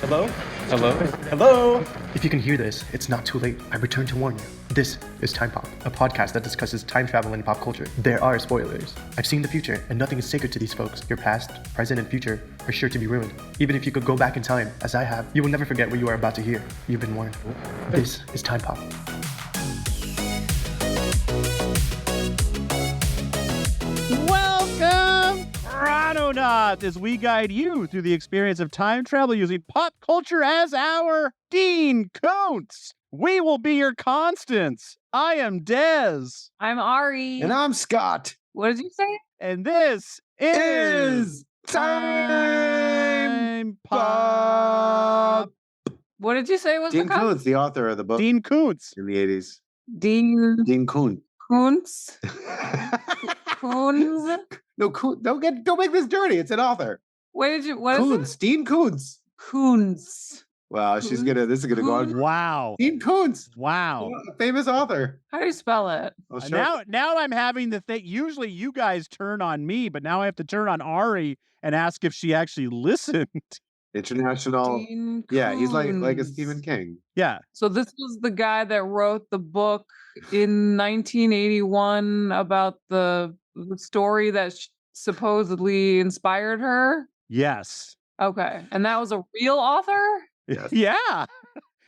Hello? Hello? Hello? If you can hear this, it's not too late. I return to warn you. This is Time Pop, a podcast that discusses time travel and pop culture. There are spoilers. I've seen the future, and nothing is sacred to these folks. Your past, present, and future are sure to be ruined. Even if you could go back in time, as I have, you will never forget what you are about to hear. You've been warned. This is Time Pop. Welcome, Chrononauts, as we guide you through the experience of time travel using pop culture as our Dean Koontz. We will be your constants. I am Dez. I'm Ari. And I'm Scott. What did you say? And this is Time Pop. What did you say was Dean the concept? Koontz, the author of the book Dean Koontz. in the 80s. Dean Koontz. Koontz? Koontz? No, don't make this dirty. It's an author. What is Koontz. it? Dean Koontz. Koontz. Wow, this is gonna go on. Wow. Dean Koontz. Wow. A famous author. How do you spell it? I'll show Now I'm having to think. Usually you guys turn on me, but now I have to turn on Ari and ask if she actually listened. International. Dean Yeah, he's like a Koontz. Stephen King. Yeah. So this was the guy that wrote the book in 1981 about the story that supposedly inspired her? Yes. Okay. And that was a real author? Yes. Yeah.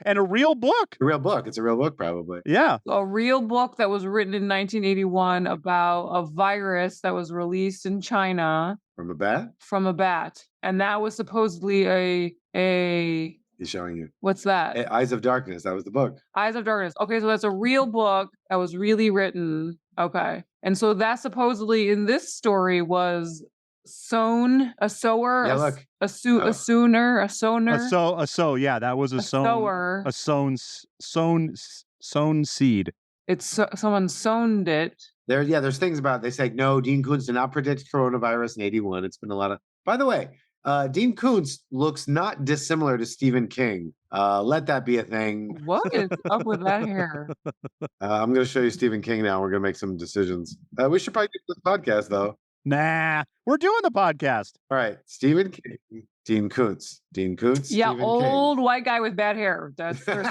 And a real book. A real book. It's a real book, probably. Yeah. A real book that was written in 1981 about a virus that was released in China From a bat? from a bat. And that was supposedly a He's showing you. what's that? Eyes of Darkness. That was the book. Eyes of Darkness. Okay, so that's a real book that was really written. Okay. And so that supposedly in this story was a sower, Yeah, look. a sooner, a soner. Yeah, that was a sower. sown seed. It's someone sowned it. There's things about it. They say, no, Dean Koontz did not predict coronavirus in 81. It's been a lot of. By the way, Dean Koontz looks not dissimilar to Stephen King. Let that be a thing. What is up with that hair? I'm going to show you Stephen King now. We're going to make some decisions. We should probably do this podcast, though. Nah, we're doing the podcast. All right. Stephen King, Dean Koontz. Dean Koontz. Yeah, Stephen old white guy with bad hair. That's there's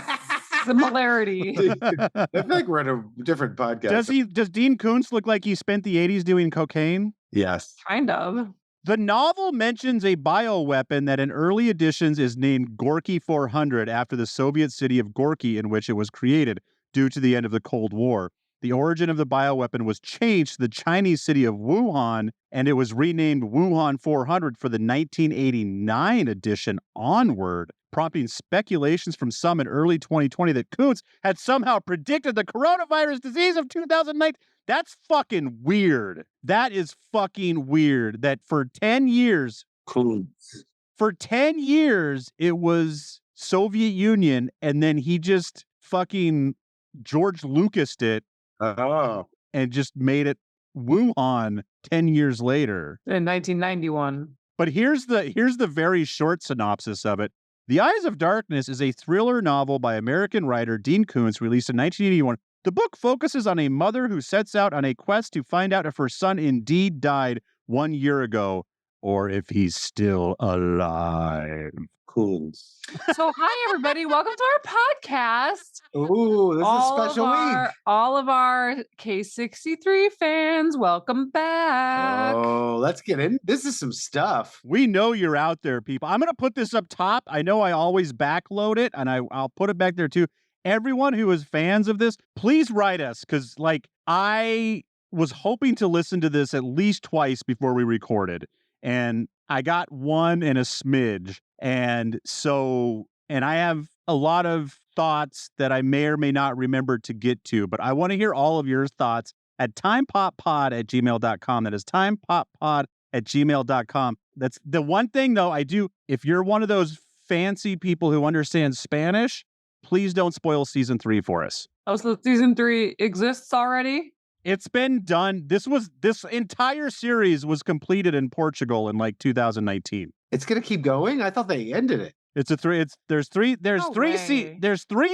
similarity. King. I feel like we're in a different podcast. Does Dean Koontz look like he spent the 80s doing cocaine? Yes. Kind of. The novel mentions a bioweapon that in early editions is named Gorky 400 after the Soviet city of Gorky in which it was created due to the end of the Cold War. The origin of the bioweapon was changed to the Chinese city of Wuhan, and it was renamed Wuhan 400 for the 1989 edition onward, prompting speculations from some in early 2020 that Koontz had somehow predicted the coronavirus disease of 2009. That's fucking weird. That is fucking weird that for 10 years, Koontz. it was Soviet Union, and then he just fucking George Lucased it Oh. and just made it Wuhan 10 years later. In 1991. But here's the very short synopsis of it. The Eyes of Darkness is a thriller novel by American writer Dean Koontz released in 1981. The book focuses on a mother who sets out on a quest to find out if her son indeed died 1 year ago or if he's still alive. Koontz. So hi everybody, welcome to our podcast. Ooh, this is a special week. All of our K63 fans, welcome back. Oh, let's get in. This is some stuff. We know you're out there, people. I'm going to put this up top. I know I always backload it, and I'll put it back there too. Everyone who is fans of this, please write us, because I was hoping to listen to this at least twice before we recorded, and I got one and a smidge. And I have a lot of thoughts that I may or may not remember to get to, but I want to hear all of your thoughts at timepoppod@gmail.com. That is timepoppod@gmail.com. That's the one thing, though, I do. If you're one of those fancy people who understand Spanish, please don't spoil season 3 for us. Oh, so season 3 exists already? It's been done. This entire series was completed in Portugal in 2019. It's gonna keep going. I thought they ended it. There's three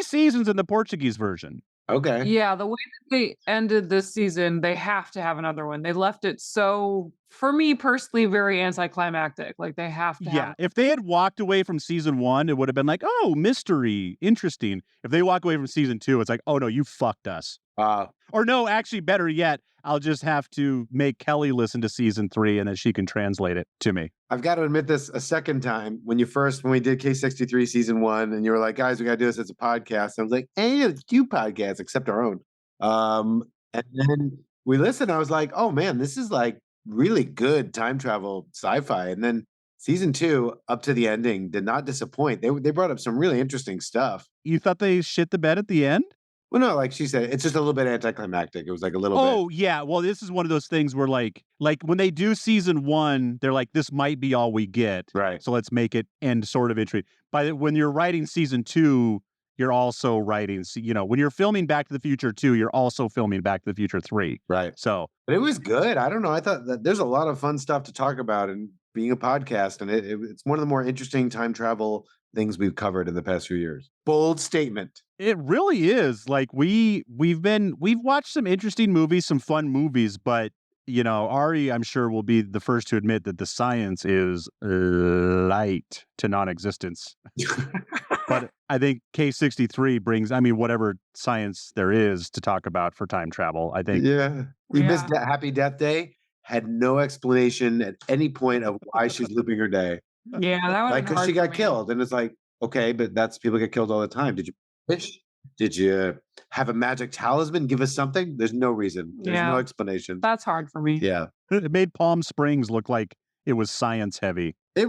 seasons in the Portuguese version. Okay. Yeah, the way that they ended this season, they have to have another one. They left it so for me personally, very anticlimactic. Like they have to Yeah, have. if they had walked away from season 1, it would have been like, oh, mystery, interesting. If they walk away from season 2, it's like, oh no, you fucked us. Or no, actually, better yet, I'll just have to make Kelly listen to season 3 and then she can translate it to me. I've got to admit this a second time. When we did K63 season 1, and you were like, guys, we got to do this as a podcast. I was like, hey, let's do podcasts except our own. And then we listened. I was like, oh man, this is like really good time travel sci-fi. And then season 2, up to the ending, did not disappoint. They brought up some really interesting stuff. You thought they shit the bed at the end? Well, no, like she said, it's just a little bit anticlimactic. It was like a little bit. Oh, yeah. Well, this is one of those things where like when they do season 1, they're like, this might be all we get. Right. So let's make it end sort of intrigue. When you're writing season 2, you're also writing, when you're filming Back to the Future 2, you're also filming Back to the Future 3. Right. So, but it was good. I don't know. I thought that there's a lot of fun stuff to talk about and being a podcast. And it's one of the more interesting time travel things we've covered in the past few years. Bold statement. it really is. Like we've watched some interesting movies, some fun movies, but Ari, I'm sure, will be the first to admit that the science is light to non-existence. But I think K63 brings, whatever science there is to talk about for time travel, I think. Yeah. We missed that Happy Death Day. Had no explanation at any point of why she's looping her day. Yeah, that was Like, because she got killed. And it's like, okay, but people get killed all the time. Did you wish? Did you have a magic talisman? Give us something? There's no reason. There's no explanation. That's hard for me. Yeah. It made Palm Springs look like it was science heavy. It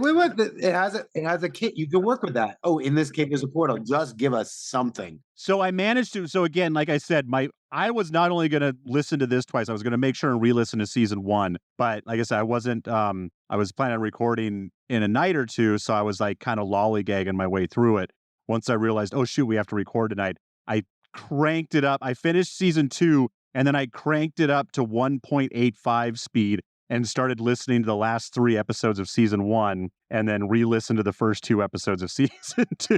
has a kit. You can work with that. Oh, in this case, there's a portal. Just give us something. So I managed to. So again, like I said, I was not only going to listen to this twice. I was going to make sure and re-listen to season 1. But like I said, I wasn't. I was planning on recording in a night or two, so I was like kind of lollygagging my way through it. Once I realized, oh shoot, we have to record tonight, I cranked it up. I finished season 2, and then I cranked it up to 1.85 speed and started listening to the last 3 episodes of season 1, and then re-listened to the first 2 episodes of season 2.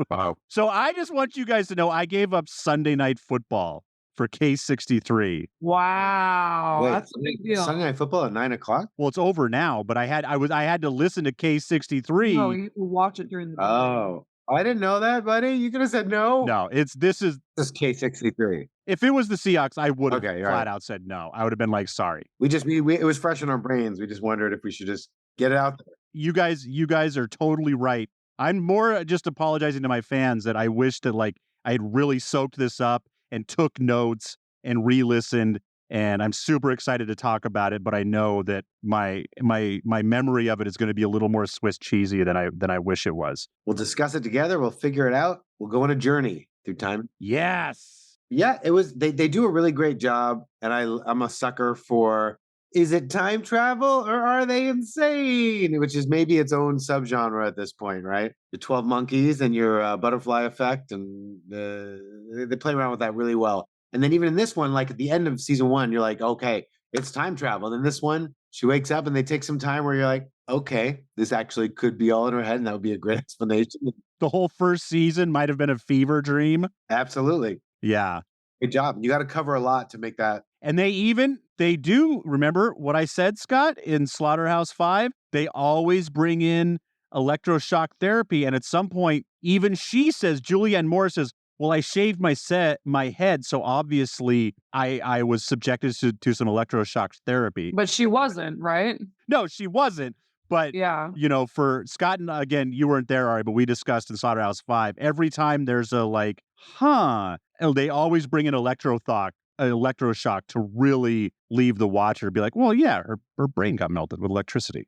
Wow. So I just want you guys to know I gave up Sunday Night Football for K63. Wow. Wait, That's a big deal. Sunday Night Football at 9:00? Well, it's over now, but I had to listen to K63. No, you watch it during the day. Oh, I didn't know that, buddy. You could have said no. No, this is K63. If it was the Seahawks, I would have Okay, flat out said no. I would have been like, sorry. It was fresh in our brains. We just wondered if we should just get it out there. You guys are totally right. I'm more just apologizing to my fans that I wish that like I had really soaked this up and took notes and re-listened, and I'm super excited to talk about it, but I know that my memory of it is going to be a little more Swiss cheesy than I wish it was. We'll discuss it together. We'll figure it out. We'll go on a journey through time. Yes. Yeah, it was. They do a really great job, and I'm a sucker for. Is it time travel or are they insane? Which is maybe its own subgenre at this point, right? The 12 Monkeys and your butterfly effect, and they play around with that really well. And then even in this one, like at the end of season 1, you're like, okay, it's time travel. And then this one, she wakes up and they take some time where you're like, okay, this actually could be all in her head, and that would be a great explanation. The whole first season might have been a fever dream. Absolutely. Yeah. Good job. You got to cover a lot to make that. And they do, remember what I said, Scott, in Slaughterhouse 5? They always bring in electroshock therapy. And at some point, even she says, Julianne Moore says, well, I shaved my head, so obviously I was subjected to some electroshock therapy. But she wasn't, right? No, she wasn't. But, yeah, for Scott, and again, you weren't there, Ari, but we discussed in Slaughterhouse 5, every time there's a like, they always bring in electroshock to really leave the watcher be like, well, yeah, her brain got melted with electricity.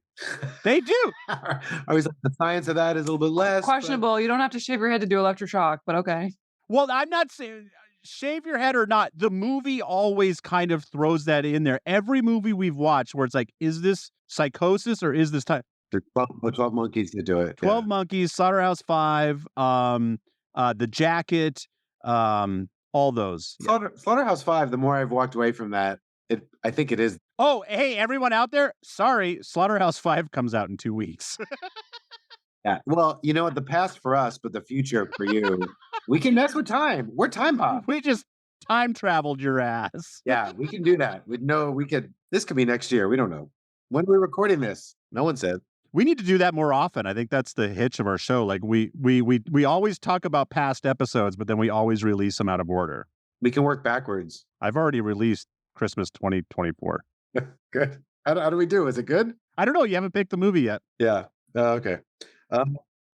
They do. I was like, the science of that is a little bit less questionable. But... You don't have to shave your head to do electroshock, but okay. Well, I'm not saying shave your head or not. The movie always kind of throws that in there. Every movie we've watched where it's like, is this psychosis or is this time? 12 Monkeys to do it. 12 Monkeys, Slaughterhouse 5, The Jacket, all those. Slaughterhouse 5, the more I've walked away from that, I think it is. Oh, hey, everyone out there. Sorry, Slaughterhouse 5 comes out in 2 weeks. Yeah. Well, you know what? The past for us, but the future for you. We can mess with time. We're time pop. We just time traveled your ass. Yeah, we can do that. This could be next year. We don't know. When are we recording this? No one said. We need to do that more often. I think that's the hitch of our show. Like we always talk about past episodes, but then we always release them out of order. We can work backwards. I've already released Christmas 2024. Good. How do we do? Is it good? I don't know. You haven't picked the movie yet. Yeah. Okay.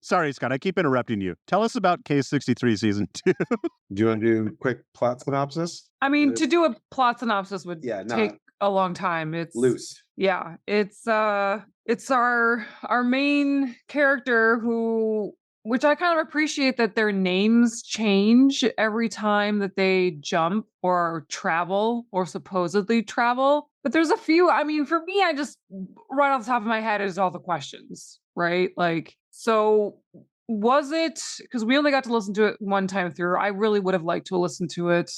Sorry, Scott. I keep interrupting you. Tell us about Case-63 season 2. Do you want to do a quick plot synopsis? I mean, to do a plot synopsis would Yeah, no. take a long time. It's Loose. Yeah, it's our main character which I kind of appreciate that their names change every time that they jump or travel or supposedly travel. But there's a few, I mean, for me, I just right off the top of my head is all the questions, right? Like, so was it, because we only got to listen to it one time through. I really would have liked to listen to it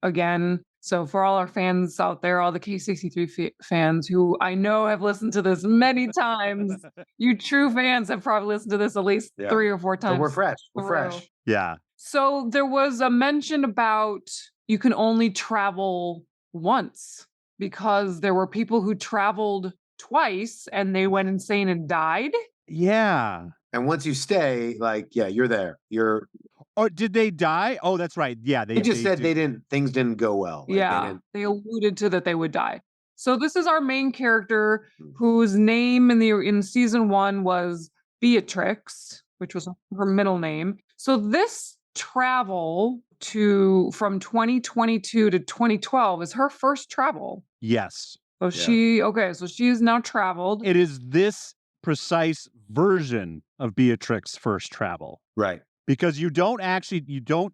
again. So for all our fans out there, all the K63 fans who I know have listened to this many times, you true fans have probably listened to this at least 3 or 4 times. But we're fresh. We're fresh. Yeah. So there was a mention about you can only travel once because there were people who traveled twice and they went insane and died. Yeah. And once you stay, like, yeah, you're there. You're. Or did they die? Oh, that's right. Yeah. They just said things didn't go well. Like, yeah. They alluded to that they would die. So this is our main character whose name in season 1 was Beatrix, which was her middle name. So this travel from 2022 to 2012 is her first travel. Yes. So she has now traveled. It is this precise version of Beatrix's first travel. Right. Because you don't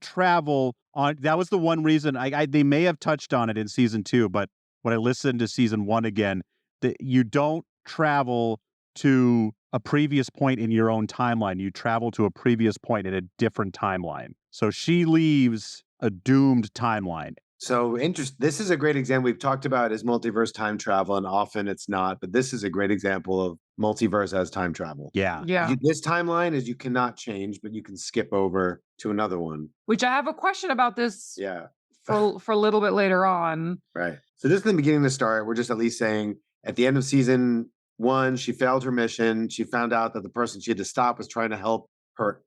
travel on, that was the one reason they may have touched on it in season 2, but when I listened to season 1 again, that you don't travel to a previous point in your own timeline. You travel to a previous point in a different timeline. So she leaves a doomed timeline. So this is a great example. We've talked about is multiverse time travel, and often it's not, but this is a great example of multiverse as time travel. Yeah. This timeline is you cannot change, but you can skip over to another one. Which I have a question about this. Yeah. For a little bit later on. Right. So just in the beginning to start, we're just at least saying at the end of season 1, she failed her mission. She found out that the person she had to stop was trying to help her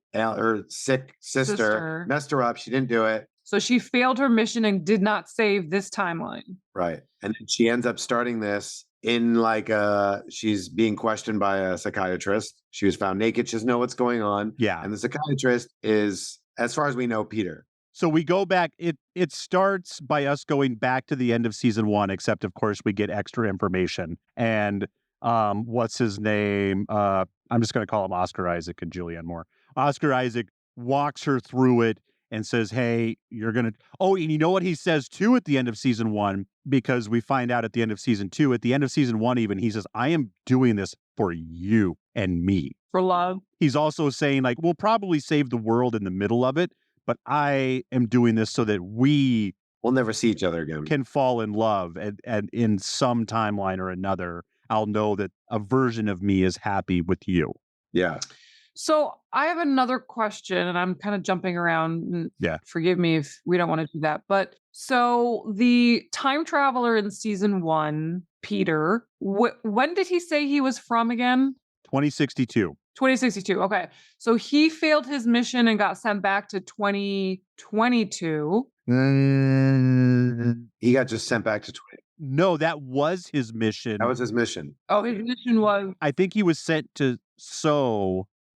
sick sister. Messed her up. She didn't do it. So she failed her mission and did not save this timeline. Right. And then she ends up starting this in she's being questioned by a psychiatrist. She was found naked. She doesn't know what's going on. Yeah. And the psychiatrist is, as far as we know, Peter. So we go back. It starts by us going back to the end of season 1, except of course we get extra information. And what's his name? I'm just going to call him Oscar Isaac and Julianne Moore. Oscar Isaac walks her through it and says, hey, you're going to... Oh, and you know what he says too at the end of season 1? Because we find out at the end of season 2, at the end of season 1 even, he says, I am doing this for you and me. For love. He's also saying, like, we'll probably save the world in the middle of it, but I am doing this so that we'll never see each other again. Can fall in love, and in some timeline or another, I'll know that a version of me is happy with you. Yeah. So I have another question, and I'm kind of jumping around. Yeah. Forgive me if we don't want to do that. But so the time traveler in season 1, Peter, when did he say he was from again? 2062. 2062. Okay. So he failed his mission and got sent back to 2022. He got just sent back to 20. No, that was his mission. That was his mission. Oh, his mission was... I think he was sent to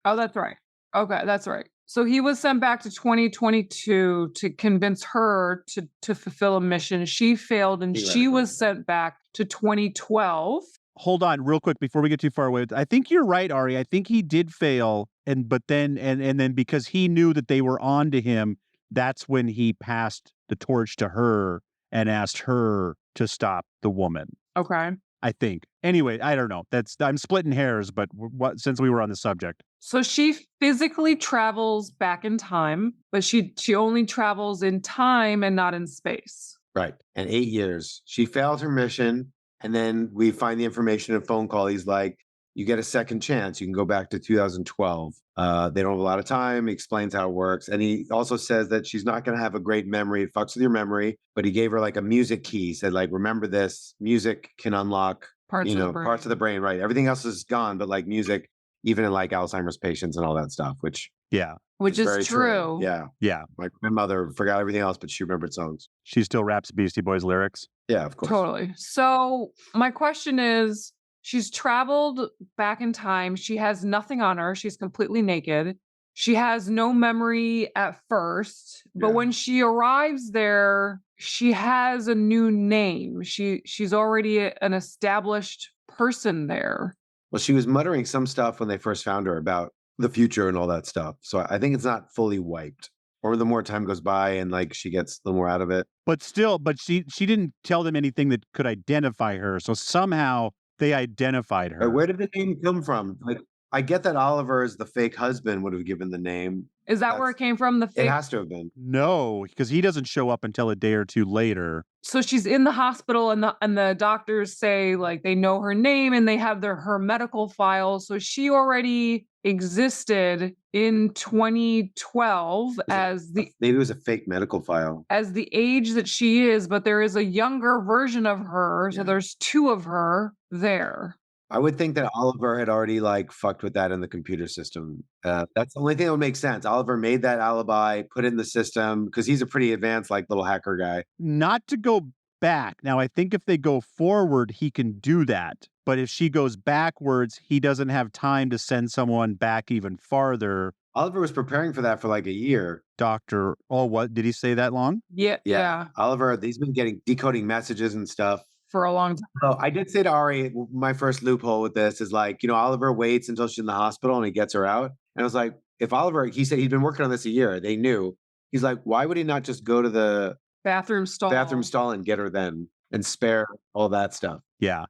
Oh, that's right. Okay, that's right. So he was sent back to 2022 to convince her to fulfill a mission. She failed, and she was sent back to 2012. Hold on real quick before we get too far away. I think you're right, Ari. I think he did fail, but then because he knew that they were on to him, that's when he passed the torch to her and asked her to stop the woman. Okay. I think. Anyway, I don't know. I'm splitting hairs, but since we were on the subject. So she physically travels back in time, but she only travels in time and not in space. Right. And 8 years. She failed her mission. And then we find the information in a phone call. He's like, you get a second chance. You can go back to 2012. They don't have a lot of time. He explains how it works. And he also says that she's not going to have a great memory. It fucks with your memory. But he gave her like a music key. He said, like, remember this. Music can unlock Parts of the parts of the brain. brain, right? Everything else is gone, but like music, even in like Alzheimer's patients and all that stuff, which Yeah. Which is is very true. Yeah. Yeah. My grandmother forgot everything else, but she remembered songs. She still raps Beastie Boys lyrics. Yeah, of course. Totally. So my question is, she's traveled back in time. She has nothing on her. She's completely naked. She has no memory at first, but Yeah. when she arrives there, she has a new name. She's already an established person there. Well, she was muttering some stuff when they first found her about the future and all that stuff. So I think it's not fully wiped. Or the more time goes by and like she gets a little more out of it. But still, she didn't tell them anything that could identify her. So somehow they identified her. Where did the name come from? Like, I get that Oliver is the fake husband would have given the name. Is that where it came from? The It fake. has to have been. No, because he doesn't show up until a day or two later. So she's in the hospital and the doctors say like they know her name and they have her medical file. So she already existed in 2012 as Maybe it was a fake medical file. as the age that she is, but there is a younger version of her. So Yeah. there's two of her there. I would think that Oliver had already like fucked with that in the computer system. That's the only thing that would make sense. Oliver made that alibi, put it in the system because he's a pretty advanced, like little hacker guy. Not to go back. Now, I think if they go forward, he can do that. But if she goes backwards, he doesn't have time to send someone back even farther. Oliver was preparing for that for like a year. What did he say that long? Yeah. Oliver, he's been decoding messages and stuff For a long time. So I did say to Ari, my first loophole with this is like, Oliver waits until she's in the hospital and he gets her out. And I was like, if Oliver, he said he'd been working on this a year, they knew. He's like, why would he not just go to the Bathroom stall and get her then and spare all that stuff? Yeah.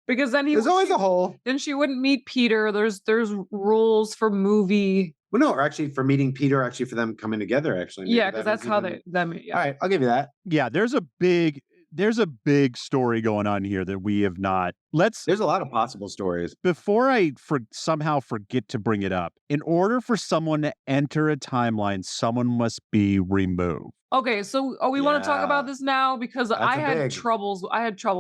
Because then There's always a hole. then she wouldn't meet Peter. There's rules for movie. Well, no, or actually for meeting Peter, actually for them coming together, actually. Yeah, because that's how they meet. Yeah. All right, I'll give you that. Yeah, there's a big story going on here that we have not. There's a lot of possible stories. Before I somehow forget to bring it up, in order for someone to enter a timeline, someone must be removed. Okay, so we want to talk Yeah. about this now because I had trouble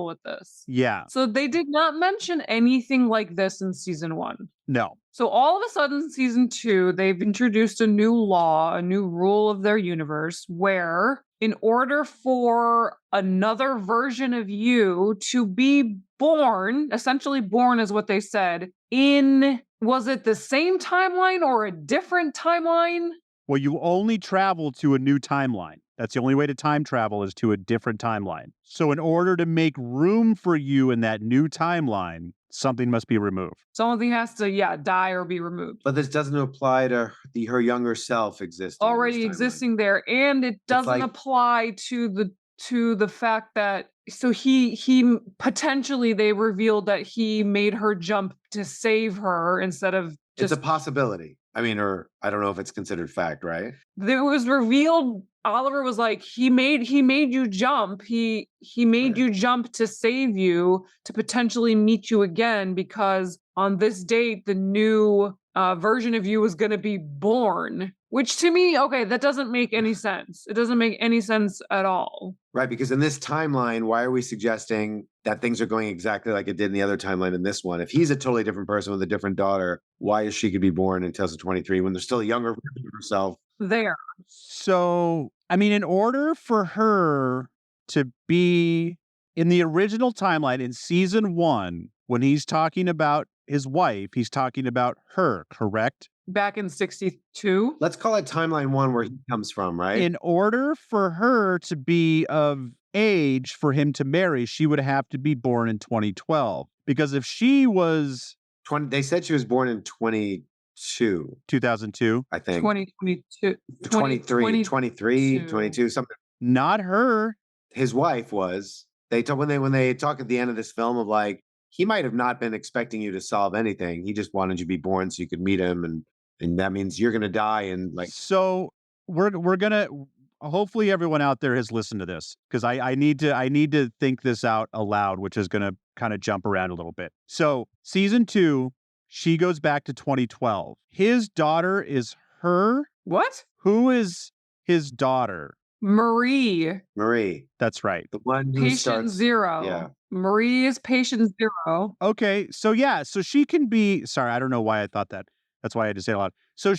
with this. Yeah. So they did not mention anything like this in season 1. No. So all of a sudden, season 2, they've introduced a new law, a new rule of their universe where in order for another version of you to be born, essentially born is what they said, was it the same timeline or a different timeline? Well, you only travel to a new timeline. That's the only way to time travel is to a different timeline. So in order to make room for you in that new timeline, something must be removed. Something has to, die or be removed. But this doesn't apply to her younger self existing. Already existing there. And it doesn't apply to the fact that so he potentially they revealed that he made her jump to save her instead of just. It's a possibility. I mean, or I don't know if it's considered fact, right? It was revealed. Oliver was like, he made you jump. He made you jump to save you, to potentially meet you again, because on this date, the new version of you was going to be born. Which to me, okay, that doesn't make any sense. It doesn't make any sense at all. Right, because in this timeline, why are we suggesting that things are going exactly like it did in the other timeline in this one? If he's a totally different person with a different daughter, why is she could be born in 2023 when there's still a younger version of herself? There. So, I mean, in order for her to be in the original timeline in season 1, when he's talking about his wife, he's talking about her, correct? Back in 62. Let's call it timeline 1 where he comes from, right? In order for her to be of age for him to marry, she would have to be born in 2012. Because if she was 20, they said she was born in 2002, I think. 2022. 23, 22, something. Not her. His wife was. They told when they talk at the end of this film of like, he might have not been expecting you to solve anything. He just wanted you to be born so you could meet him, and that means you're gonna die. And like, so we're gonna. Hopefully, everyone out there has listened to this because I need to think this out aloud, which is gonna kind of jump around a little bit. So season 2, she goes back to 2012. His daughter is her. What? Who is his daughter? Marie. Marie, That's right. the one who Patient starts. zero. Yeah. Marie is patient zero. Okay, so yeah, so she can be. Sorry, I don't know why I thought that. That's why I had to say it a lot. So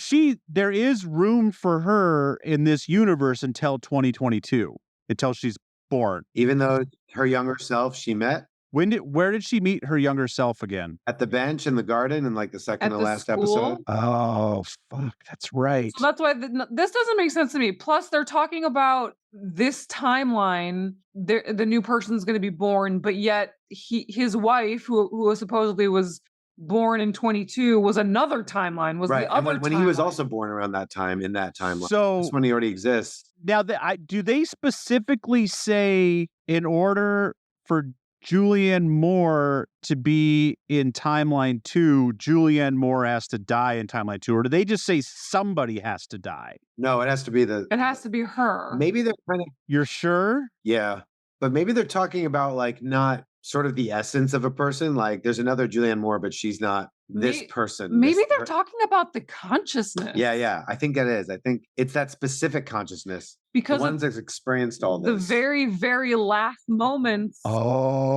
there is room for her in this universe until 2022, until she's born. Even though her younger self she met Where did she meet her younger self again? at the bench in the garden in like the second At to the last school? episode. Oh, fuck, that's right. So that's why this doesn't make sense to me. Plus, they're talking about this timeline. The new person's going to be born, but yet his wife, who was supposedly was born in 22, was another timeline. Was Right. the And other when he was timeline. also born around that time in that timeline. So That's when he already exists. now, do they specifically say in order for Julianne Moore to be in timeline 2, Julianne Moore has to die in timeline 2, or do they just say somebody has to die? No, it has to be It has to be her. maybe they're kind of You're sure? yeah. But maybe they're talking about like not sort of the essence of a person. Like there's another Julianne Moore, but she's not this person. Maybe this- they're her- talking about the consciousness. Yeah. I think that is. I think it's that specific consciousness. Because the ones that's experienced all the this. very, very last moments.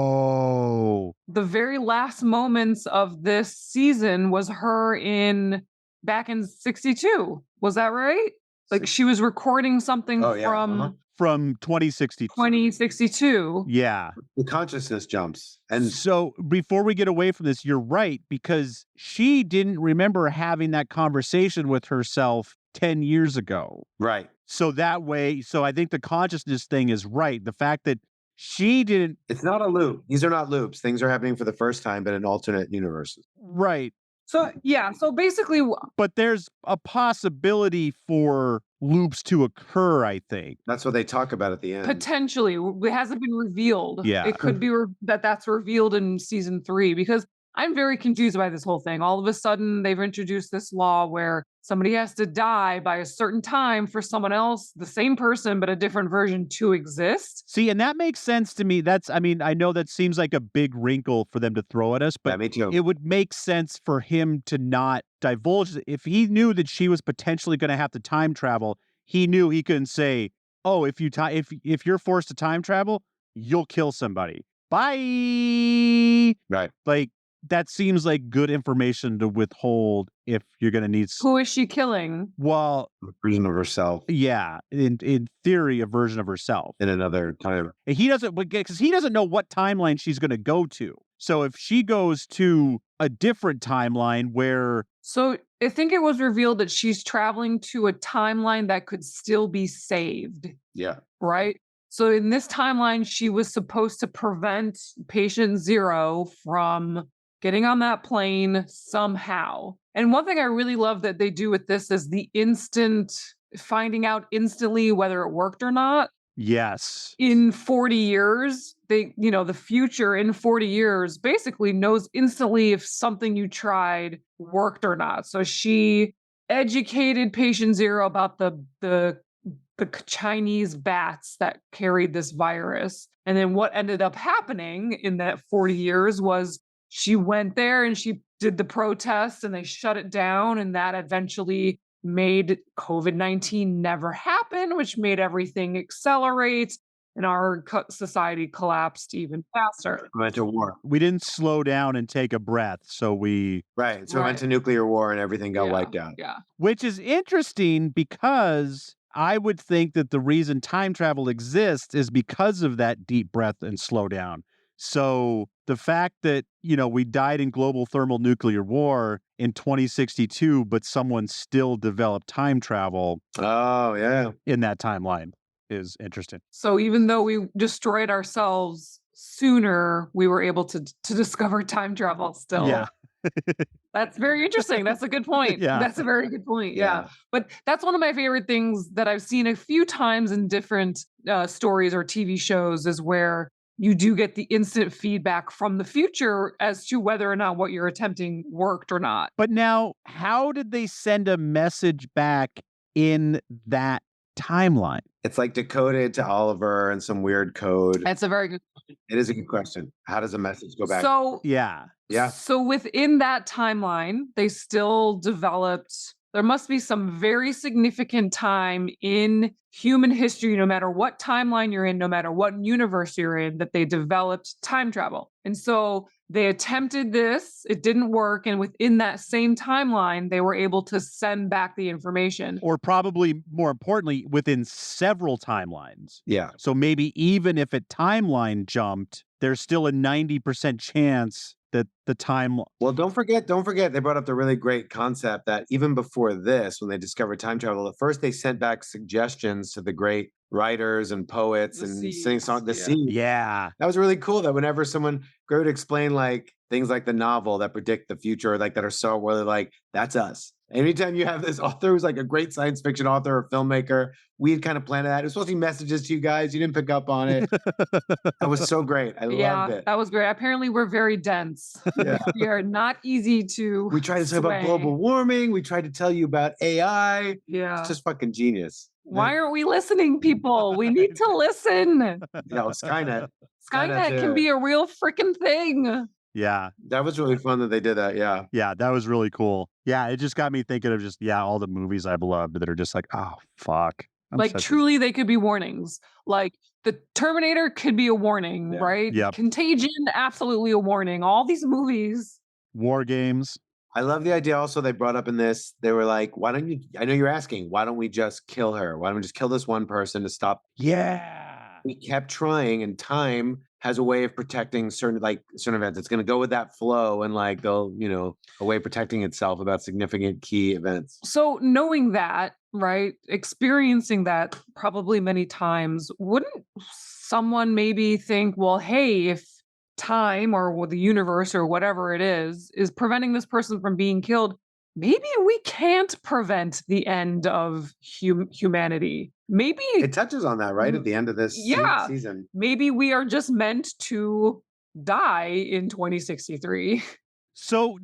Oh. The very last moments of this season was her back in 62. Was that right? Like she was recording something Oh, yeah. from From 2062. 2062. Yeah. The consciousness jumps. And So before we get away from this, you're right, because she didn't remember having that conversation with herself 10 years ago. right. So that way, so I think the consciousness thing is right. The fact that she didn't, It's not a loop. These are not loops. Things are happening for the first time, but in alternate universes. right. So yeah, so basically But there's a possibility for loops to occur, I think. That's what they talk about at the end. potentially it hasn't been revealed. Yeah. It could be that's revealed in season 3, because I'm very confused by this whole thing. All of a sudden they've introduced this law where somebody has to die by a certain time for someone else, the same person but a different version, to exist. See, and that makes sense to me. I know that seems like a big wrinkle for them to throw at us, Yeah, but me too. it would make sense for him to not divulge. If he knew that she was potentially going to have to time travel, he knew he couldn't say, "Oh, if you're forced to time travel, you'll kill somebody." Bye. Right. Like that seems like good information to withhold if you're going to need. Who is she killing? Well, A version of herself yeah, in theory, a version of herself. in another time. And he doesn't, because he doesn't know what timeline she's going to go to. So if she goes to a different timeline where, So I think it was revealed that she's traveling to a timeline that could still be saved, Yeah. right? So in this timeline, she was supposed to prevent patient zero from getting on that plane somehow. And one thing I really love that they do with this is the instant finding out instantly whether it worked or not. yes, In 40 years, the future in 40 years basically knows instantly if something you tried worked or not. So she educated patient zero about the Chinese bats that carried this virus. And then what ended up happening in that 40 years was she went there and she did the protest and they shut it down. And that eventually made COVID-19 never happen, which made everything accelerate. And our society collapsed even faster. We went to war. we didn't slow down and take a breath. So Right. So we went Right. to nuclear war and everything got Yeah, wiped out. Yeah. which is interesting because I would think that the reason time travel exists is because of that deep breath and slow down. So the fact that, we died in global thermal nuclear war in 2062, but someone still developed time travel Oh, yeah. in that timeline is interesting. So even though we destroyed ourselves sooner, we were able to discover time travel still. Yeah. That's very interesting. That's a good point. Yeah. That's a very good point. Yeah. But that's one of my favorite things that I've seen a few times in different stories or TV shows, is where you do get the instant feedback from the future as to whether or not what you're attempting worked or not. But now, how did they send a message back in that timeline? It's like decoded to Oliver and some weird code. That's a very good It is a good question. How does a message go back? So Yeah. Yeah. So within that timeline, they still developed, there must be some very significant time in human history, no matter what timeline you're in, no matter what universe you're in, that they developed time travel. And so they attempted this, it didn't work. And within that same timeline, they were able to send back the information. Or probably more importantly, within several timelines. Yeah. So maybe even if a timeline jumped, there's still a 90% chance that the time. Well, don't forget, they brought up the really great concept that even before this, when they discovered time travel, at first they sent back suggestions to the great writers and poets and sing song, the sea. Yeah. That was really cool that whenever someone would explain like things like the novel that predict the future, like that are so where they're like, that's us. Anytime you have this author who's like a great science fiction author or filmmaker, we had kind of planned that. It was supposed to be messages to you guys. You didn't pick up on it. That was so great. I loved it. That was great. Apparently, we're very dense. Yeah. We are not easy to. We tried to talk about global warming. We tried to tell you about AI. Yeah. It's just fucking genius. Why aren't we listening, people? We need to listen. Skynet. Skynet can be a real freaking thing. Yeah. That was really fun that they did that. Yeah. Yeah, that was really cool. Yeah, it just got me thinking of just, all the movies I've loved that are just like, oh, fuck. Like, truly, they could be warnings. Like, the Terminator could be a warning, right? Yep. Contagion, absolutely a warning. All these movies. War games. I love the idea also they brought up in this. They were like, why don't you, I know you're asking, why don't we just kill her? Why don't we just kill this one person to stop? Yeah. We kept trying, and time has a way of protecting certain events. It's going to go with that flow, and like they'll, a way of protecting itself about significant key events. So knowing that, right, experiencing that probably many times, wouldn't someone maybe think, well, hey, if time or the universe or whatever it is preventing this person from being killed, maybe we can't prevent the end of humanity. Maybe it touches on that right at the end of this season. Maybe we are just meant to die in 2063. So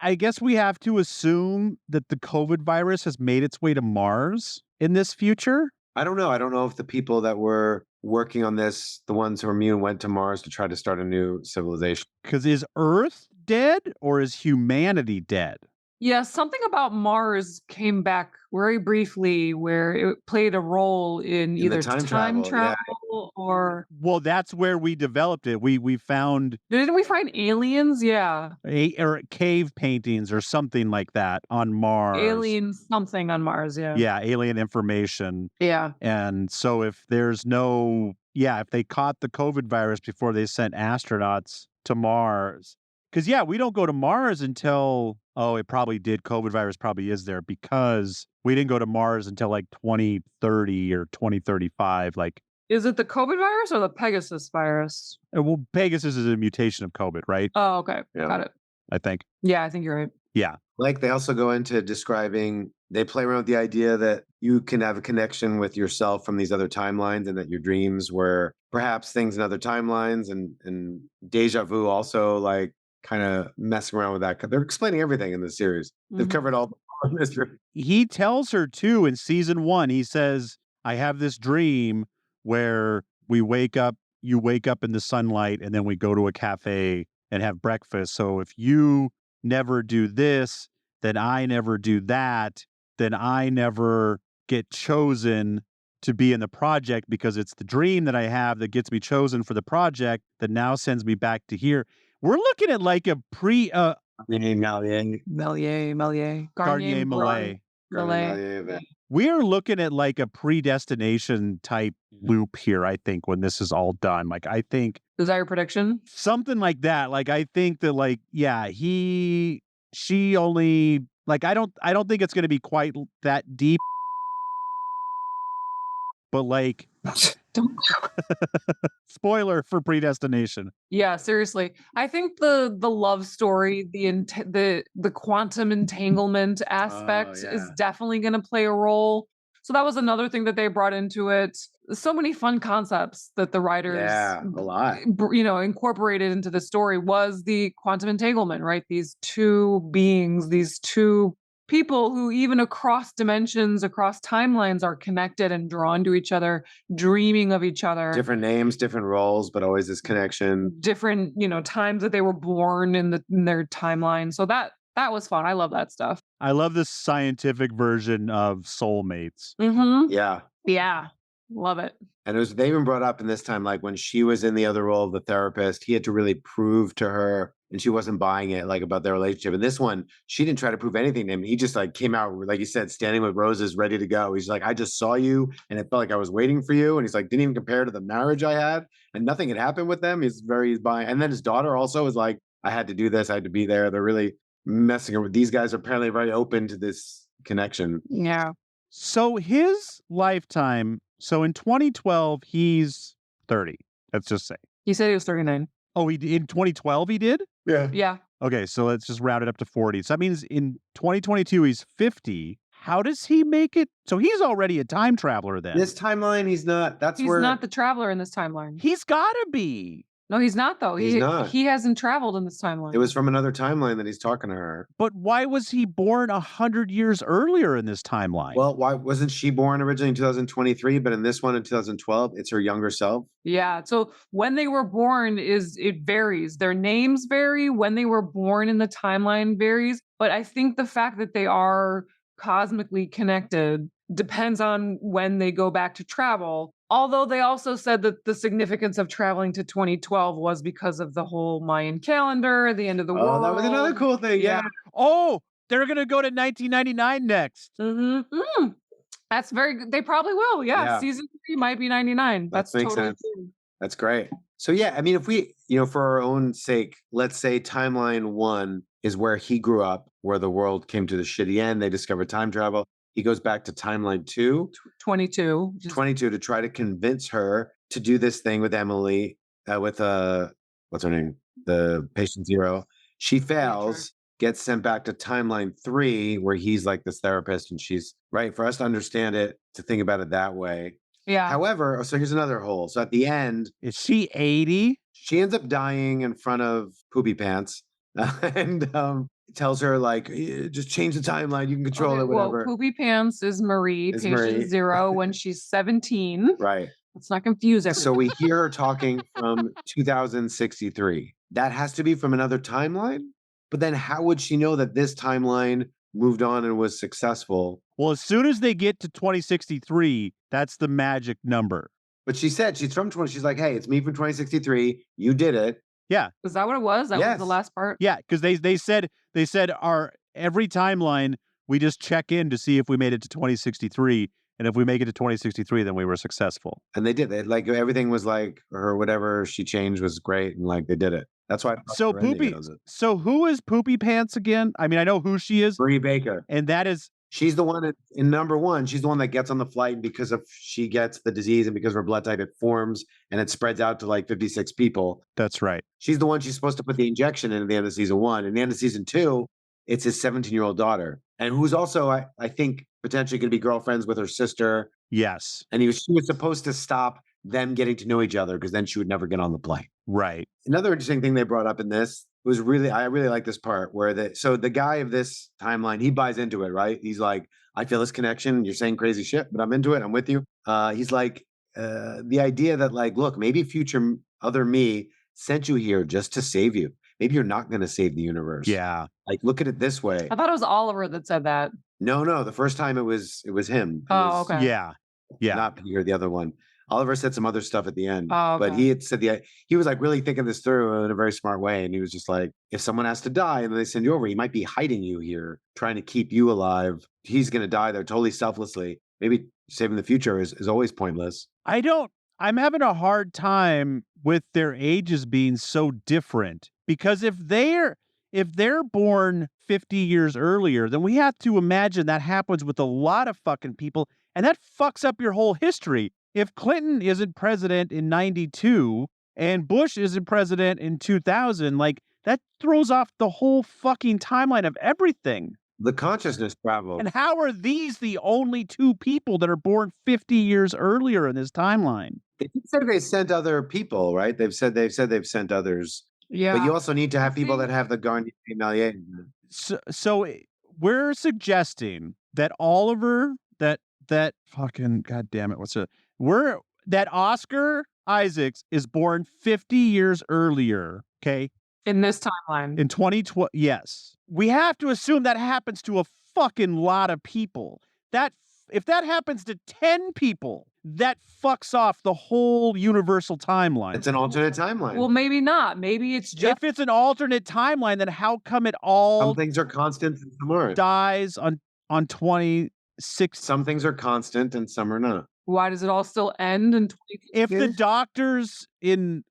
I guess we have to assume that the COVID virus has made its way to Mars in this future? I don't know. I don't know if the people that were working on this, the ones who were immune, went to Mars to try to start a new civilization. Because is Earth dead or is humanity dead? Yeah, something about Mars came back very briefly where it played a role in either time travel or... Well, that's where we developed it. We found... Didn't we find aliens? Yeah. Or cave paintings or something like that on Mars. Alien something on Mars, yeah. Yeah, alien information. Yeah. And so if there's no... Yeah, if they caught the COVID virus before they sent astronauts to Mars... Because, we don't go to Mars until, it probably did. COVID virus probably is there because we didn't go to Mars until like 2030 or 2035. Like, is it the COVID virus or the Pegasus virus? Well, Pegasus is a mutation of COVID, right? Oh, okay. Yeah. Got it. I think. Yeah, I think you're right. Yeah. Like, they also go into describing, they play around with the idea that you can have a connection with yourself from these other timelines and that your dreams were perhaps things in other timelines, and deja vu also, like, kind of messing around with that. They're explaining everything in the series. They've covered all the mystery. He tells her too in season 1, he says, I have this dream where you wake up in the sunlight and then we go to a cafe and have breakfast. So if you never do this, then I never do that, then I never get chosen to be in the project because it's the dream that I have that gets me chosen for the project that now sends me back to here. We're looking at like a Garnier Mallet. We are looking at like a predestination type loop here, I think, when this is all done. Like, I think... Is that your prediction? Something like that. Like, I think that, like, she only... Like, I don't think it's going to be quite that deep. But like... Don't spoiler for predestination. Yeah, seriously. I think the love story, the quantum entanglement aspect is definitely going to play a role. So that was another thing that they brought into it. So many fun concepts that the writers, a lot, incorporated into the story was the quantum entanglement, right? These two beings, these two people who even across dimensions, across timelines are connected and drawn to each other, dreaming of each other. Different names, different roles, but always this connection. Different, times that they were born in their timeline. So that was fun. I love that stuff. I love this scientific version of soulmates. Mm-hmm. Yeah. Yeah. Love it. And they even brought up in this time, like when she was in the other role of the therapist, he had to really prove to her, and she wasn't buying it, like about their relationship. And this one, she didn't try to prove anything to him. He just like came out, like you said, standing with roses, ready to go. He's like, I just saw you, and it felt like I was waiting for you. And he's like, didn't even compare to the marriage I had, and nothing had happened with them. He's buying. And then his daughter also is like, I had to do this. I had to be there. They're really messing with these guys. Are apparently very open to this connection. Yeah. So his lifetime, so in 2012, he's 30. Let's just say. He said he was 39. Oh, in 2012 he did? Yeah. Yeah. Okay, so let's just round it up to 40. So that means in 2022 he's 50. How does he make it? So he's already a time traveler then. This timeline, he's not. That's He's where not the traveler in this timeline. He's got to be. No, he's not though. He's not. He hasn't traveled in this timeline. it was from another timeline that he's talking to her. But why was he born 100 years earlier in this timeline? Well, why wasn't she born originally in 2023, but in this one in 2012, it's her younger self? Yeah. So when they were born it varies. Their names vary. When they were born in the timeline varies. But I think the fact that they are cosmically connected depends on when they go back to travel. Although they also said that the significance of traveling to 2012 was because of the whole Mayan calendar, the end of the world. Oh, that was another cool thing. Yeah. Oh, they're going to go to 1999 next. Mm-hmm. That's very good. They probably will. Yeah. Yeah. Season 3 might be 99. That's makes totally sense. true. That's great. So yeah, I mean, if we, for our own sake, let's say timeline 1 is where he grew up, where the world came to the shitty end. They discovered time travel. He goes back to timeline 2, 22. 22, to try to convince her to do this thing with Emily, with what's her name? The patient 0. She fails, gets sent back to timeline 3, where he's like this therapist, and she's right for us to understand it, to think about it that way. Yeah. However, so here's another hole. So at the end, Is she 80? she ends up dying in front of Poopy Pants, and tells her like, just change the timeline. You can control Okay, it, whatever. Well, Poopy Pants is Marie, Is patient Marie. 0, when she's 17. Right. Let's not confuse everyone. So we hear her talking from 2063. That has to be from another timeline. But then how would she know that this timeline moved on and was successful? Well, as soon as they get to 2063, that's the magic number. But she said she's from 20. She's like, hey, it's me from 2063. You did it. Yeah. Is that what it was? That was Yes. the last part? Yeah, because they said our every timeline we just check in to see if we made it to 2063, and if we make it to 2063, then we were successful. And they did. They, like, everything was like, or whatever she changed was great, and like they did it. That's why. So Poopy. So who is Poopy Pants again? I mean, I know who she is, Brie Baker. and that is She's the one in number 1. She's the one that gets on the flight, and because of she gets the disease and because of her blood type, it forms and it spreads out to like 56 people. that's right. She's the one she's supposed to put the injection in at the end of season 1. In the end of season 2, it's his 17-year-old daughter, and who's also, I think, potentially going to be girlfriends with her sister. Yes. And she was supposed to stop them getting to know each other, because then she would never get on the plane. Right. Another interesting thing they brought up in this was I really like this part where the guy of this timeline, he buys into it, right? He's like, I feel this connection. You're saying crazy shit, but I'm into it. I'm with you. He's like, the idea that like, look, maybe future other me sent you here just to save you. Maybe you're not going to save the universe. Yeah. Like, look at it this way. I thought it was Oliver that said that. No. The first time it was him. It Oh, was okay. Yeah. Yeah. Not Peter, the other one. Oliver said some other stuff at the end, Oh, but okay. he had said he was like really thinking this through in a very smart way. And he was just like, if someone has to die and then they send you over, he might be hiding you here, trying to keep you alive. He's going to die there totally selflessly. Maybe saving the future is always pointless. I'm having a hard time with their ages being so different, because if they're born 50 years earlier, then we have to imagine that happens with a lot of fucking people, and that fucks up your whole history. If Clinton isn't president in 92 and Bush isn't president in 2000, like that throws off the whole fucking timeline of everything. The consciousness problem. And how are these the only 2 people that are born 50 years earlier in this timeline? They said they sent other people, right? They've said they've sent others. Yeah. But you also need to have people think- that have the Garnier Melier. So we're suggesting that Oliver, that fucking goddamn it, that Oscar Isaacs is born 50 years earlier. Okay, in this timeline. in 2012. Yes, we have to assume that happens to a fucking lot of people. If that happens to 10 people, that fucks off the whole universal timeline. It's an alternate timeline. Well, maybe not. Maybe it's just If it's an alternate timeline, then how come it all some things are constant and some aren't. dies on 26? Some things are constant and some are not. why does it all still end in 20? If the doctors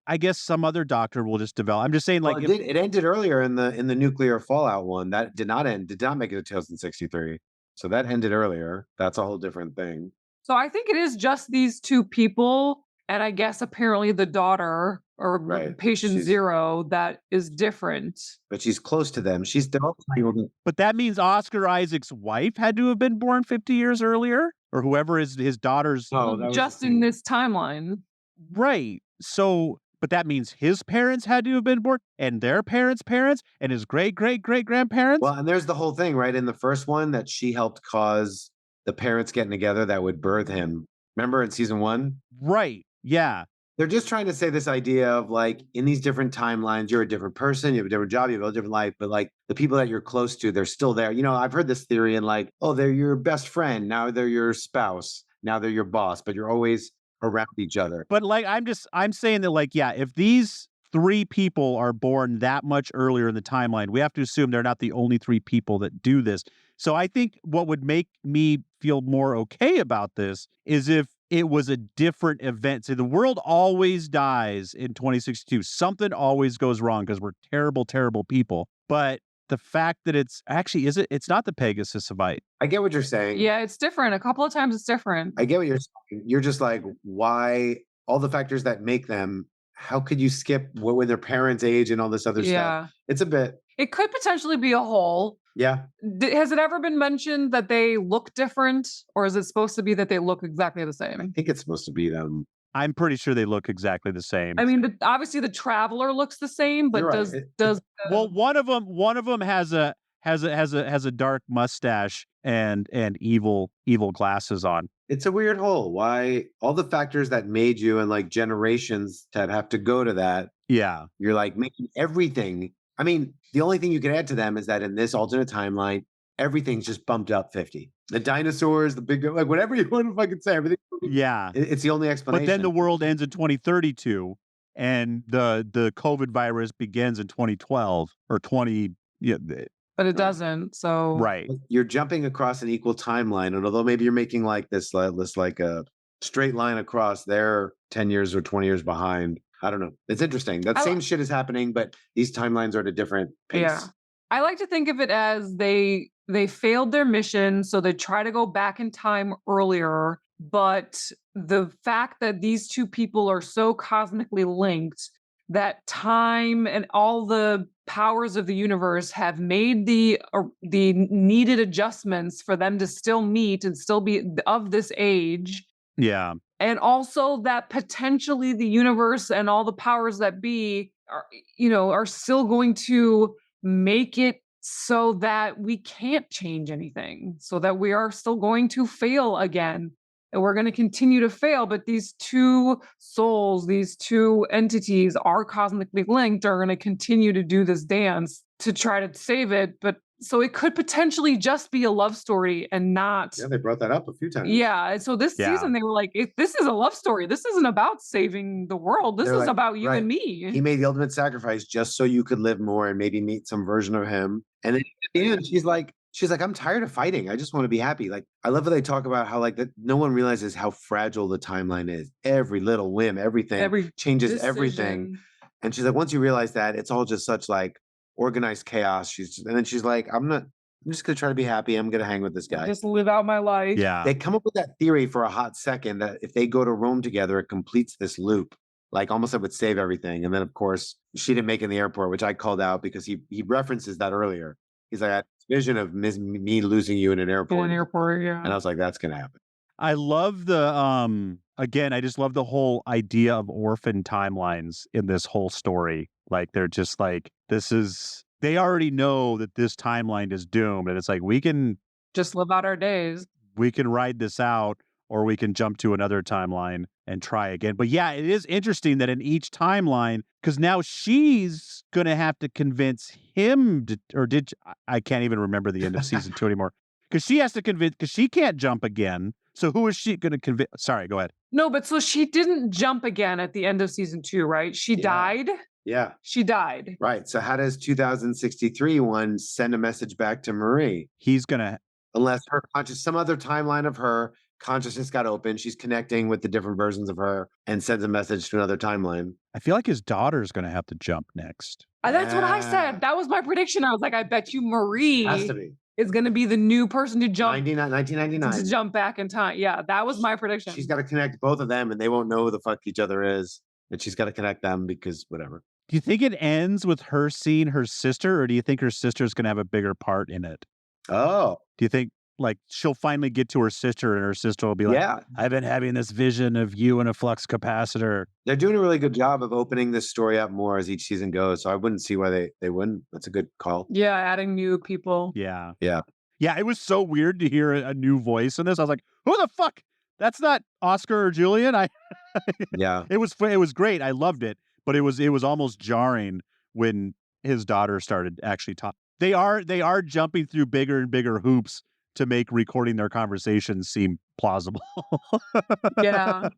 I guess some other doctor will just develop. I'm just saying, like, Well, it ended earlier in the nuclear fallout one. That did not make it to 2063. So that ended earlier. That's a whole different thing. So I think it is just these two people, and I guess apparently the daughter or Right. patient She's- 0 that is different. But she's close to them. They're also able to. but that means Oscar Isaac's wife had to have been born 50 years earlier, or whoever is his daughter's. Oh, that was Just the in thing. this timeline. Right. So, but that means his parents had to have been born, and their parents' parents, and his great great great grandparents. Well, and there's the whole thing, right? In the first one, that she helped cause the parents getting together that would birth him. Remember in season 1? Right. Yeah. They're just trying to say this idea of like in these different timelines, you're a different person, you have a different job, you have a different life, but like the people that you're close to, they're still there. You know, I've heard this theory in like, oh, they're your best friend. Now they're your spouse. Now they're your boss, but you're always around each other. But like, I'm saying that, like, yeah, if these 3 people are born that much earlier in the timeline, we have to assume they're not the only 3 people that do this. So I think what would make me feel more okay about this is if it was a different event. So the world always dies in 2062. Something always goes wrong because we're terrible, terrible people. But the fact that it's not the Pegasusite. I get what you're saying. Yeah, it's different. A couple of times it's different. I get what you're saying. You're just like, why all the factors that make them, how could you skip when their parents' age and all this other Yeah. stuff? It's a bit, It could potentially be a hole. yeah. Has it ever been mentioned that they look different, or is it supposed to be that they look exactly the I same? think it's supposed to be them. I'm pretty sure they look exactly the same. I mean, obviously the traveler looks the same, but You're right. does Well, one of them has a dark mustache and evil glasses on. It's a weird hole. Why all the factors that made you and like generations that have to go to that, Yeah. you're like making everything. I mean, the only thing you can add to them is that in this alternate timeline, everything's just bumped up 50. The dinosaurs, the big, like whatever you want to fucking say, everything. Yeah. It's the only explanation. But then the world ends in 2032 and the COVID virus begins in 2012 or 20. Yeah. but it doesn't. So Right. You're jumping across an equal timeline, and although maybe you're making like this like a straight line across, they're 10 years or 20 years behind. I don't know. It's interesting. That same shit is happening, but these timelines are at a different pace. Yeah. I like to think of it as they failed their mission, so they try to go back in time earlier. But the fact that these two people are so cosmically linked that time and all the powers of the universe have made the needed adjustments for them to still meet and still be of this age. Yeah. And also that potentially the universe and all the powers that be are still going to make it so that we can't change anything, so that we are still going to fail again. And we're going to continue to fail. But these two souls, these two entities are cosmically linked, are going to continue to do this dance to try to save it. But so it could potentially just be a love story and not. Yeah, they brought that up a few times. Yeah. And so this season they were like, this is a love story. This isn't about saving the world. This is about you and me. He made the ultimate sacrifice just so you could live more and maybe meet some version of him. And then at the end, she's like, I'm tired of fighting. I just want to be happy. Like, I love how they talk about how like that no one realizes how fragile the timeline is. Every little whim, everything changes everything. And she's like, once you realize that, it's all just such like organized chaos. And then she's like, I'm just gonna try to be happy. I'm gonna hang with this guy. Just live out my life. Yeah. They come up with that theory for a hot second that if they go to Rome together, it completes this loop. Like almost it would save everything. And then of course she didn't make it in the airport, which I called out because he references that earlier. He's like, I had this vision of me losing you in an airport. In an airport, yeah. And I was like, that's gonna happen. I love the again, I just love the whole idea of orphan timelines in this whole story. Like they're just like, they already know that this timeline is doomed. And it's like, we can just live out our days. We can ride this out, or we can jump to another timeline and try again. But yeah, it is interesting that in each timeline, because now she's going to have to convince him I can't even remember the end of season 2 anymore. because she has to convince, because she can't jump again. So who is she going to convince? Sorry, go ahead. No, but so she didn't jump again at the end of season 2, right? She died. Yeah. She died. Right. So how does 2063 one send a message back to Marie? He's going to, Unless her some other timeline of her consciousness got open. She's connecting with the different versions of her and sends a message to another timeline. I feel like his daughter's going to have to jump next. That's what I said. That was my prediction. I was like, I bet you Marie Has to be. is going to be the new person to jump 1999. to jump back in time. Yeah, that was my prediction. She's got to connect both of them, and they won't know who the fuck each other is. And she's got to connect them because whatever. Do you think it ends with her seeing her sister, or do you think her sister's going to have a bigger part in it? Oh, Do you think like she'll finally get to her sister and her sister will be like, yeah. I've been having this vision of you in a flux capacitor. They're doing a really good job of opening this story up more as each season goes. So I wouldn't see why they wouldn't. That's a good call. Yeah, adding new people. Yeah. Yeah. Yeah, it was so weird to hear a new voice in this. I was like, who the fuck? That's not Oscar or Julian. Yeah. It was great. I loved it, but it was almost jarring when his daughter started actually talking. They are jumping through bigger and bigger hoops to make recording their conversations seem plausible. Yeah.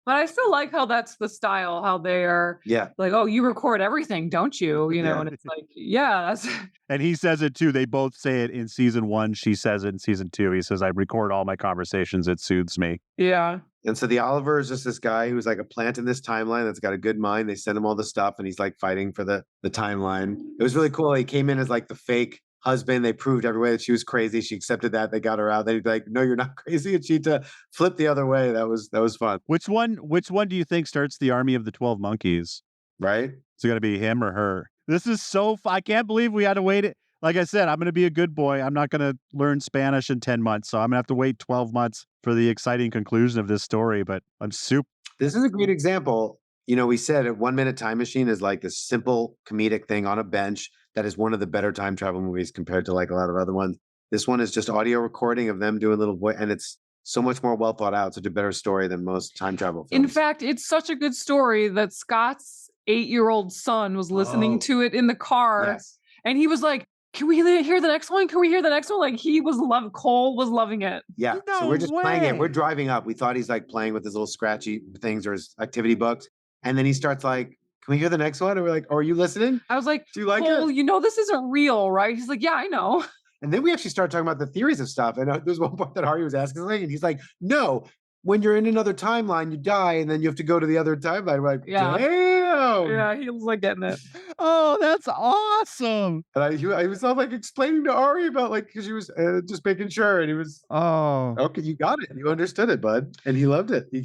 But I still like how that's the style, how they are like, oh, you record everything, don't you? You know, Yeah. and it's like, yeah, that's And he says it too. They both say it in season 1. She says it in season 2. He says, I record all my conversations. It soothes me. yeah. And so the Oliver is just this guy who's like a plant in this timeline that's got a good mind. They send him all the stuff and he's like fighting for the timeline. It was really cool. He came in as like the fake husband. They proved every way that she was crazy. She accepted that. They got her out. They'd be like, no, you're not crazy. And she'd flip the other way. That was fun. Which one do you think starts the army of the 12 monkeys? Right? Is it going to be him or her? This is so I can't believe we had to wait. Like I said, I'm going to be a good boy. I'm not going to learn Spanish in 10 months. So I'm going to have to wait 12 months for the exciting conclusion of this story. But I'm super. This is a great example. You know, we said a 1 minute time machine is like this simple comedic thing on a bench that is one of the better time travel movies compared to like a lot of other ones. This one is just audio recording of them doing little voice, and it's so much more well thought out, such a better story than most time travel films. In fact, it's such a good story that Scott's 8-year-old son was listening to it in the car. Yes. And he was like, can we hear the next one? Can we hear the next one? Like Cole was loving it. Yeah. No so we're just playing it. way. We're driving up. We thought he's like playing with his little scratchy things or his activity books. And then he starts like, can we hear the next one? And we're like, oh, are you listening? I was like, Do you like Cole, it? you know this isn't real, right? He's like, yeah, I know. And then we actually started talking about the theories of stuff. And there's one part that Ari was asking something, and he's like, no, when you're in another timeline, you die, and then you have to go to the other timeline. We're like, Yeah. damn. Yeah, he was like getting it. Oh, that's awesome. And I was all like explaining to Ari about like, because she was just making sure. And he was, Oh. okay, you got it. You understood it, bud. And he loved it. He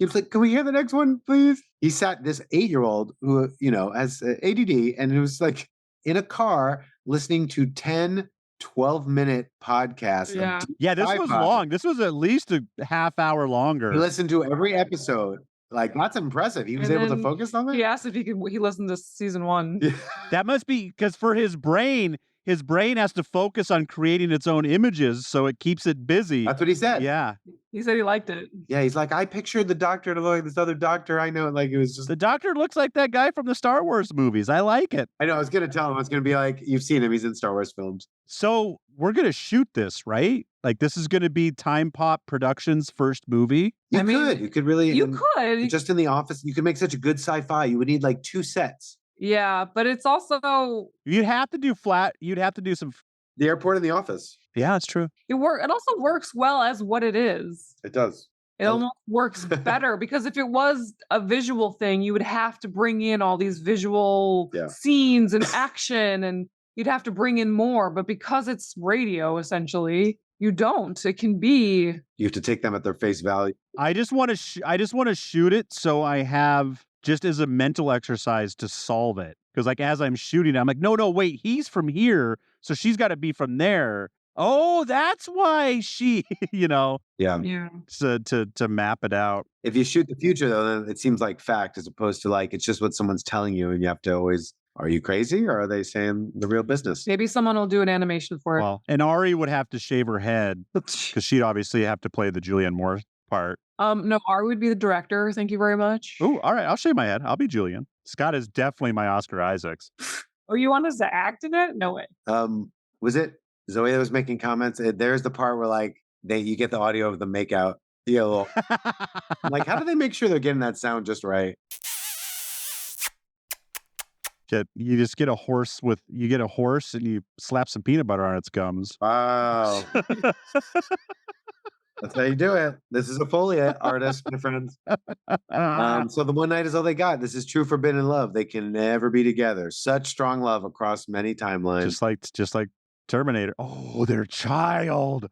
was like, can we hear the next one, please? He sat this 8-year-old who, you know, has ADD and who's like in a car listening to 10 12-minute podcasts. Yeah. Yeah, this was iPod. long. This was at least a half hour longer. He listened to every episode. Like, that's impressive. He was And able to then focus on that. He asked if he listened to season 1. Yeah. That must be because for his brain has to focus on creating its own images, so it keeps it busy. That's what he said. Yeah. He said he liked it. Yeah, he's like, I pictured the doctor to look like this other doctor I know. And like, it was just, The doctor looks like that guy from the Star Wars movies. I like it. I know, I was going to tell him, I was going to be like, you've seen him. He's in Star Wars films. So we're going to shoot this, right? Like this is going to be Time Pop Productions' first movie. You could really, You and could. just in the office, you could make such a good sci-fi. You would need like 2 sets. Yeah, but it's also You'd have to do some. The airport and the office. Yeah, it's true. it also works well as what it is. It does. It almost works better because if it was a visual thing, you would have to bring in all these visual scenes and action, and you'd have to bring in more. But because it's radio, essentially, you don't. It can be. You have to take them at their face value. I just want to shoot it so I have just as a mental exercise to solve it. Because like as I'm shooting, I'm like, no, wait, he's from here, so she's got to be from there. Oh, that's why she, Yeah. to map it out. If you shoot the future, though, then it seems like fact as opposed to like it's just what someone's telling you, and you have to always. Are you crazy, or are they saying the real business? Maybe someone will do an animation for it. Well, and Ari would have to shave her head because she'd obviously have to play the Julianne Moore part. No, Ari would be the director. Thank you very much. Oh, all right. I'll shave my head. I'll be Julian. Scott is definitely my Oscar Isaacs. Oh, you want us to act in it? No way. Was it Zoe was making comments. There's the part where like you get the audio of the makeout. Yeah, like how do they make sure they're getting that sound just right? You just get a horse and you slap some peanut butter on its gums. Wow, that's how you do it. This is a Foley artist, my friends. So the one night is all they got. This is true forbidden love. They can never be together. Such strong love across many timelines. Just like Terminator. Oh, their child.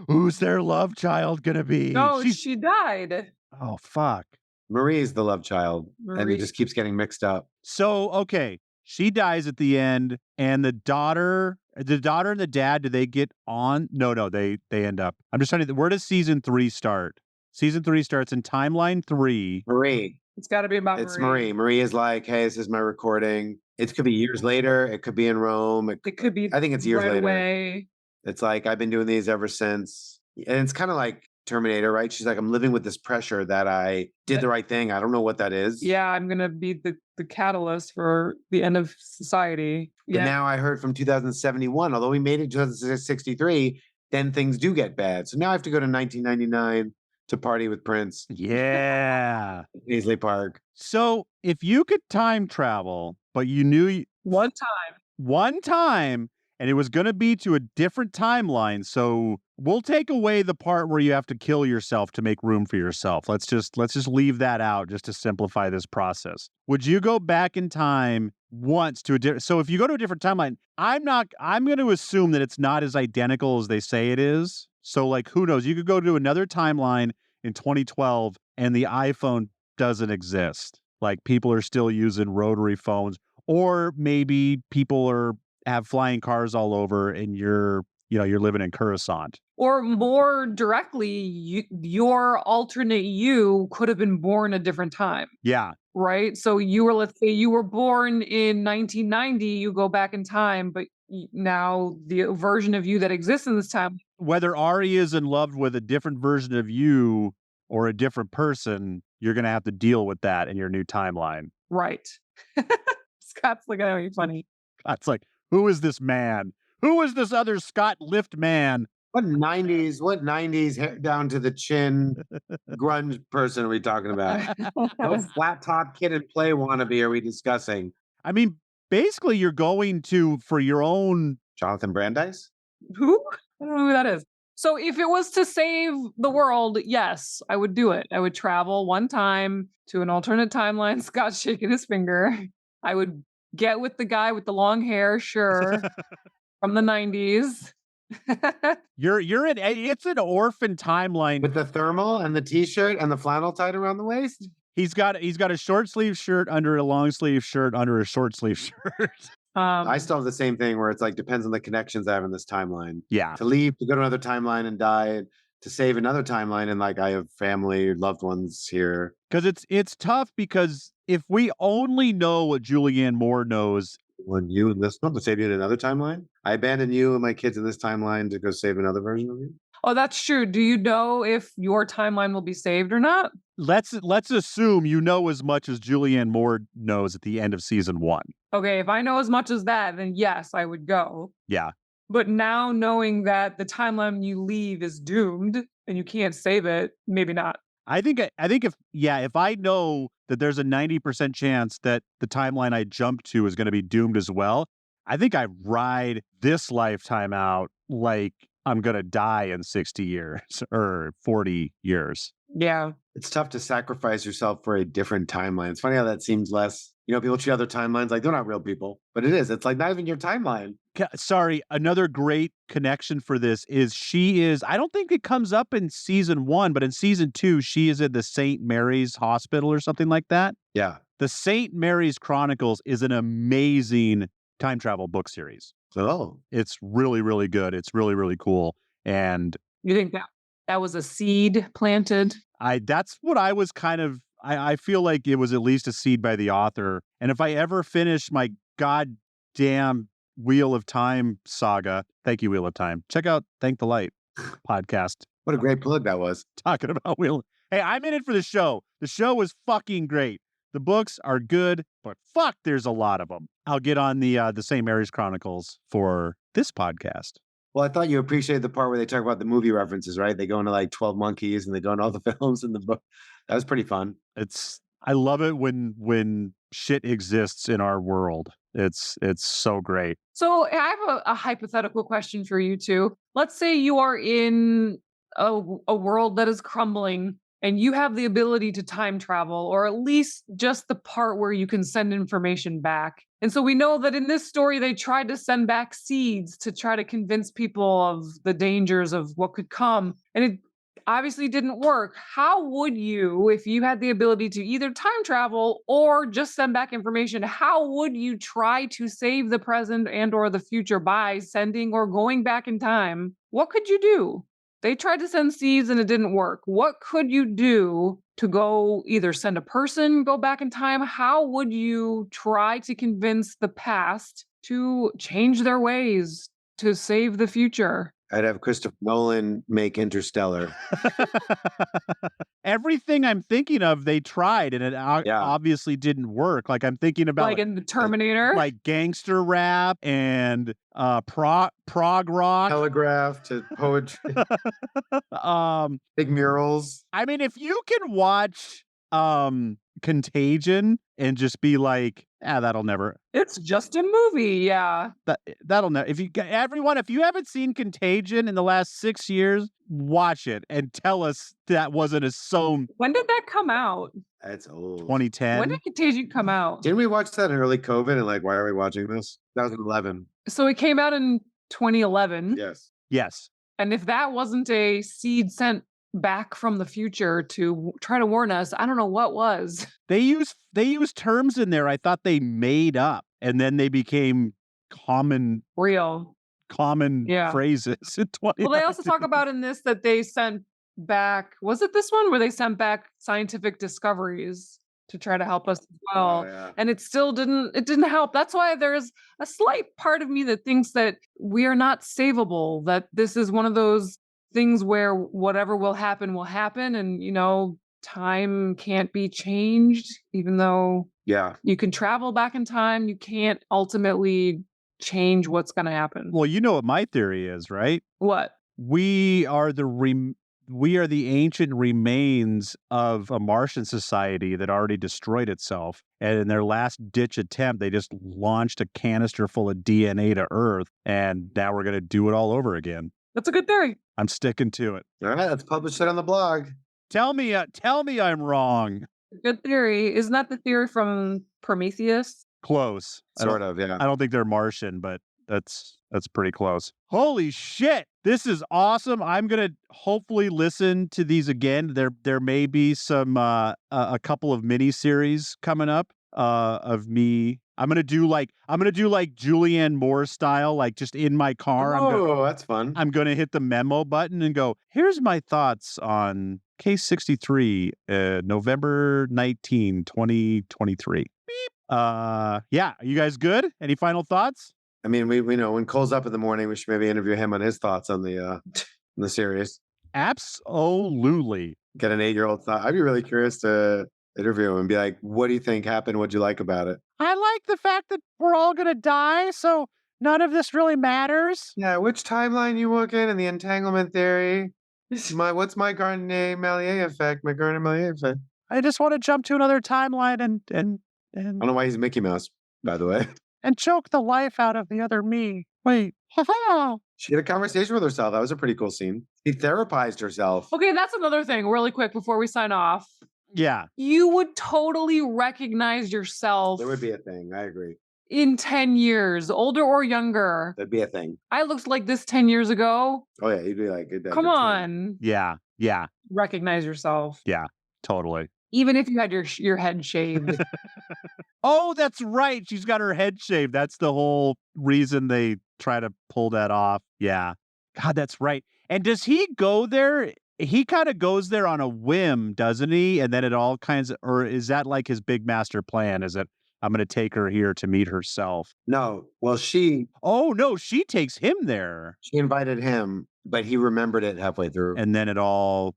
Who's their love child gonna be? No, she died. Oh, fuck. Marie's the love child, and it Marie. just keeps getting mixed up. So, okay, she dies at the end, and the daughter and the dad, do they get on? No, they end up. I'm just trying to. Where does season 3 start? Season 3 starts in timeline 3. Marie. It's got to be about It's Marie. Marie. Marie is like, hey, this is my recording. It could be years later. It could be in Rome. It could be. I think it's years right later. away. It's like, I've been doing these ever since. And it's kind of like Terminator, right? She's like, I'm living with this pressure that I did the right thing. I don't know what that is. Yeah, I'm gonna be the catalyst for the end of society. But Yeah. now I heard from 2071, although we made it 2063, then things do get bad. So now I have to go to 1999 to party with Prince. Yeah. Paisley Park. So, if you could time travel, but you knew One time, and it was going to be to a different timeline, so we'll take away the part where you have to kill yourself to make room for yourself. Let's just leave that out just to simplify this process. Would you go back in time once to a different? So if you go to a different timeline, I'm going to assume that it's not as identical as they say it is. So like, who knows? You could go to another timeline in 2012 and the iPhone doesn't exist. Like people are still using rotary phones, or maybe people have flying cars all over and you're living in Coruscant. Or more directly, your alternate you could have been born a different time. Yeah. Right? So let's say you were born in 1990, you go back in time, but now the version of you that exists in this time. Whether Ari is in love with a different version of you or a different person, you're going to have to deal with that in your new timeline. Right. Scott's looking at me funny. Scott's like, who is this man? Who is this other Scott Lift man? What 90s hair down to the chin grunge person are we talking about? What flat top kid and play wannabe are we discussing? I mean, basically you're going for your own... Jonathan Brandeis? Who? I don't know who that is. So if it was to save the world, yes, I would do it. I would travel one time to an alternate timeline. Scott's shaking his finger. I would get with the guy with the long hair, sure, from the 90s. It's an orphan timeline with the thermal and the t-shirt and the flannel tied around the waist. He's got a short sleeve shirt under a long sleeve shirt under a short sleeve shirt. I still have the same thing where it's like depends on the connections I have in this timeline. Yeah, to leave, to go to another timeline and die, to save another timeline, and like I have family, loved ones here. Because it's tough because if we only know what Julianne Moore knows. When you in this one to save you in another timeline, I abandon you and my kids in this timeline to go save another version of you. Oh, that's true. Do you know if your timeline will be saved or not? Let's assume you know as much as Julianne Moore knows at the end of season 1. Okay, if I know as much as that, then yes, I would go. Yeah. But now knowing that the timeline you leave is doomed and you can't save it, maybe not. I think if I know that there's a 90% chance that the timeline I jump to is going to be doomed as well, I think I ride this lifetime out like I'm going to die in 60 years or 40 years. Yeah. It's tough to sacrifice yourself for a different timeline. It's funny how that seems less, people treat other timelines like they're not real people, but it is. It's like not even your timeline. Sorry, another great connection for this is I don't think it comes up in season 1, but in season 2, she is at the St. Mary's Hospital or something like that. Yeah. The St. Mary's Chronicles is an amazing time travel book series. Oh. It's really, really good. It's really, really cool. And you think that was a seed planted? That's what I was kind of, I feel like it was at least a seed by the author. And if I ever finish my goddamn Wheel of Time saga, thank you, Wheel of Time. Check out Thank the Light podcast. What a great plug that was. Talking about Hey, I'm in it for the show. The show was fucking great. The books are good, but fuck, there's a lot of them. I'll get on the St. Mary's Chronicles for this podcast. Well, I thought you appreciated the part where they talk about the movie references, right? They go into like 12 Monkeys and they go into all the films in the book. That was pretty fun. I love it when shit exists in our world. It's so great. So I have a hypothetical question for you two. Let's say you are in a world that is crumbling and you have the ability to time travel, or at least just the part where you can send information back. And so we know that in this story, they tried to send back seeds to try to convince people of the dangers of what could come. And it obviously didn't work. How would you, if you had the ability to either time travel or just send back information, how would you try to save the present and or the future by sending or going back in time? What could you do? They tried to send seeds and it didn't work. What could you do to go either send a person, go back in time? How would you try to convince the past to change their ways to save the future? I'd have Christopher Nolan make Interstellar. Everything I'm thinking of, they tried, and it obviously didn't work. Like I'm thinking about Like in the Terminator? like gangster rap and prog rock. Telegraph to poetry. Big murals. I mean, if you can watch Contagion and just be like, that'll never. It's just a movie, yeah. That'll never. If you haven't seen Contagion in the last 6 years, watch it and tell us that wasn't a so. When did that come out? That's old. 2010. When did Contagion come out? Didn't we watch that in early COVID? And like, why are we watching this? 2011. So it came out in 2011. Yes. And if that wasn't a seed sent back from the future to try to warn us, I don't know what was. They use terms in there I thought they made up, and then they became common phrases in 20. Well, they also talk about in this that they sent back, was it this one where they sent back scientific discoveries to try to help us as well? Oh, yeah. And it still didn't help. That's why there's a slight part of me that thinks that we are not savable, that this is one of those things where whatever will happen, and time can't be changed, even though you can travel back in time, you can't ultimately change what's going to happen. Well, you know what my theory is, right? What? We are the ancient remains of a Martian society that already destroyed itself. And in their last ditch attempt, they just launched a canister full of DNA to Earth. And now we're going to do it all over again. That's a good theory. I'm sticking to it. All right, let's publish it on the blog. Tell me I'm wrong. Good theory. Isn't that the theory from Prometheus? Close. Sort of, yeah. I don't think they're Martian, but that's pretty close. Holy shit. This is awesome. I'm going to hopefully listen to these again. There may be some a couple of mini series coming up of me. I'm gonna do like Julianne Moore style, like just in my car. That's fun. I'm gonna hit the memo button and go, here's my thoughts on case 63, November 19, 2023. Beep. Yeah, are you guys good? Any final thoughts? I mean, we know when Cole's up in the morning, we should maybe interview him on his thoughts on the series. Absolutely. Get an 8-year-old thought. I'd be really curious to interview him and be like, what do you think happened? What'd you like about it? I like the fact that we're all going to die, so none of this really matters. Yeah, which timeline you work in and the entanglement theory? What's my Garnier-Mallier effect? My Garnier-Mallier effect. I just want to jump to another timeline and I don't know why he's Mickey Mouse, by the way. And choke the life out of the other me. Wait. She had a conversation with herself. That was a pretty cool scene. She therapized herself. Okay, that's another thing really quick before we sign off. Yeah. You would totally recognize yourself. There would be a thing. I agree. In 10 years, older or younger. That'd be a thing. I looked like this 10 years ago. Oh, yeah. You'd be like, come on. Yeah. Recognize yourself. Yeah, totally. Even if you had your head shaved. Oh, that's right. She's got her head shaved. That's the whole reason they try to pull that off. Yeah. God, that's right. And does he go there? He kind of goes there on a whim, doesn't he? And then it all or is that like his big master plan? Is it, I'm going to take her here to meet herself? No. Well, oh, no, she takes him there. She invited him, but he remembered it halfway through. And then it all,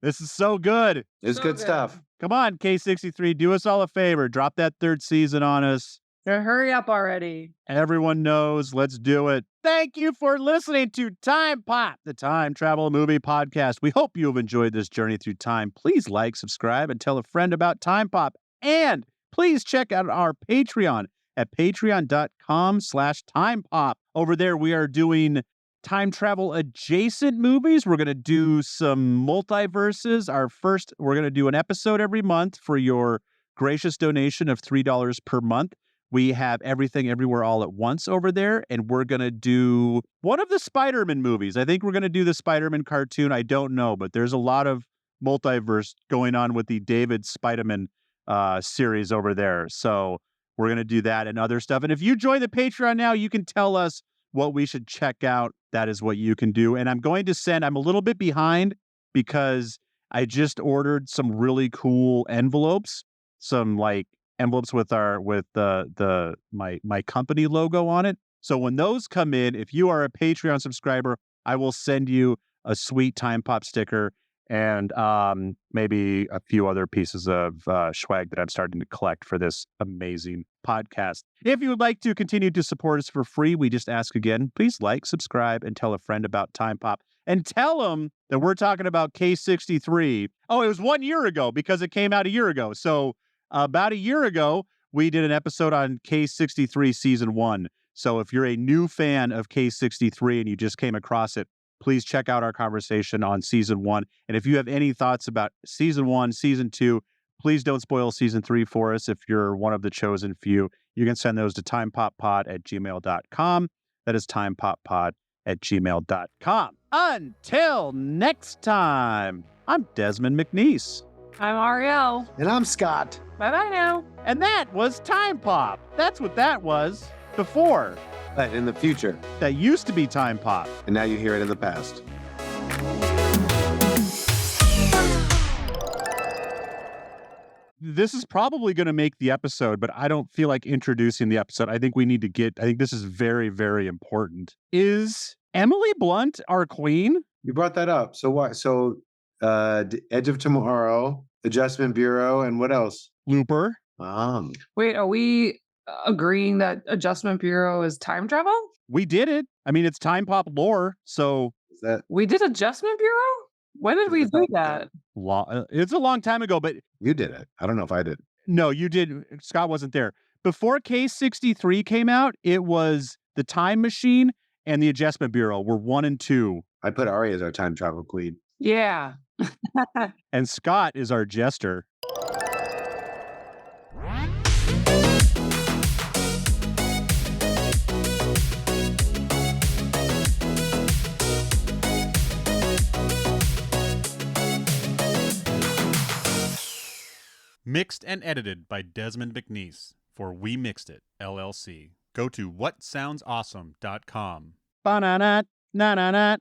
this is so good. It's good stuff. Come on, K63, do us all a favor. Drop that 3rd season on us. Hurry up already. Everyone knows. Let's do it. Thank you for listening to Time Pop, the time travel movie podcast. We hope you have enjoyed this journey through time. Please like, subscribe, and tell a friend about Time Pop. And please check out our Patreon at patreon.com/timepop. Over there, we are doing time travel adjacent movies. We're going to do some multiverses. We're going to do an episode every month for your gracious donation of $3 per month. We have Everything Everywhere All at Once over there, and we're going to do one of the Spider-Man movies. I think we're going to do the Spider-Man cartoon. I don't know, but there's a lot of multiverse going on with the David Spider-Man series over there. So we're going to do that and other stuff. And if you join the Patreon now, you can tell us what we should check out. That is what you can do. And I'm a little bit behind because I just ordered some really cool envelopes, some like envelopes with my company logo on it. So when those come in, if you are a Patreon subscriber, I will send you a sweet Time Pop sticker and maybe a few other pieces of swag that I'm starting to collect for this amazing podcast. If you would like to continue to support us for free, we just ask again, please like, subscribe, and tell a friend about Time Pop. And tell them that we're talking about K63. Oh, it was 1 year ago because it came out a year ago. So about a year ago, we did an episode on K63 Season 1. So if you're a new fan of K63 and you just came across it, please check out our conversation on Season 1. And if you have any thoughts about Season 1, Season 2, please don't spoil Season 3 for us. If you're one of the chosen few, you can send those to timepoppod@gmail.com. That is timepoppod@gmail.com. Until next time, I'm Desmond McNeese. I'm Ariel. And I'm Scott. Bye-bye now. And that was Time Pop. That's what that was before. But in the future. That used to be Time Pop. And now you hear it in the past. This is probably going to make the episode, but I don't feel like introducing the episode. I think this is very, very important. Is Emily Blunt our queen? You brought that up. So what? So Edge of Tomorrow, Adjustment Bureau, and what else? Looper. Wait, are we agreeing that Adjustment Bureau is time travel? We did it. I mean, it's Time Pop lore. So is that we did Adjustment Bureau? When did we do that? It's a long time ago, but you did it. I don't know if I did. No, you did. Scott wasn't there. Before K63 came out, it was the Time Machine and the Adjustment Bureau were 1 and 2. I put Ari as our time travel queen. Yeah. And Scott is our jester. Mixed and edited by Desmond McNeese for We Mixed It, LLC. Go to whatsoundsawesome.com. Ba-na-na, na-na-na.